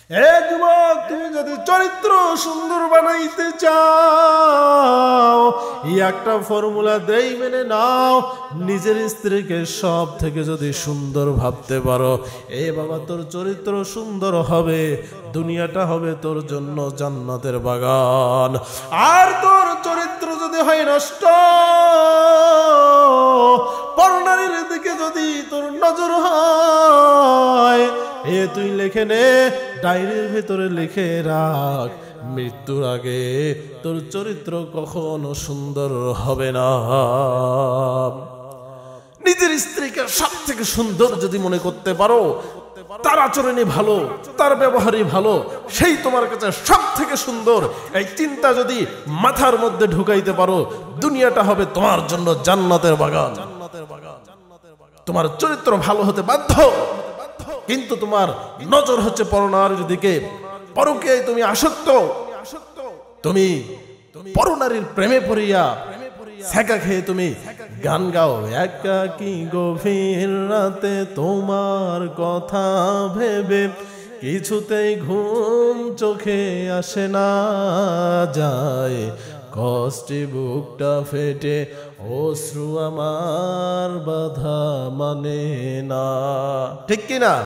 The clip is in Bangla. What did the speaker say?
এ যুবক, তুমি যদি চরিত্র সুন্দর বানাইতে চাও, এই একটা ফর্মুলা দেই, মেনে নাও। নিজের স্ত্রীকে সব থেকে যদি সুন্দর ভাবতে পারো, এ বাবা, তোর চরিত্র সুন্দর হবে, দুনিয়াটা হবে তোর জন্য জান্নাতের বাগান। আর তোর চরিত্র যদি হয় নষ্ট, পরনারীর দিকে যদি তোর নজর হয়, এ তুই লিখে নে, ডায়েরির ভিতরে লিখে রাখ, মৃত্যুর আগে তোর চরিত্র কখনো সুন্দর হবে না। নিজের স্ত্রীকে সব থেকে সুন্দর যদি মনে করতে পারো, তার আচরণই ভালো, তার ব্যবহারই ভালো, সেই তোমার কাছে সব থেকে সুন্দর, এই চিন্তা যদি মাথার মধ্যে ঢুকাইতে পারো, দুনিয়াটা হবে তোমার জন্য জান্নাতের বাগান। তোমার চরিত্র ভালো হতে বাধ্য, কিন্তু তোমার নজর হচ্ছে পরনারীর দিকে, পরকীয়ায় তুমি আসক্ত, তুমি পরনারীর প্রেমে পড়িয়া ছ্যাঁকা খেয়ে তুমি গান গাও, একাকী গভীর রাতে তোমার কথা ভেবে কিছুতেই ঘুম চোখে আসে না, যায় কষ্টে বুকটা ফেটে অশ্রু আমার বাধা মানে না। ঠিক কিনা?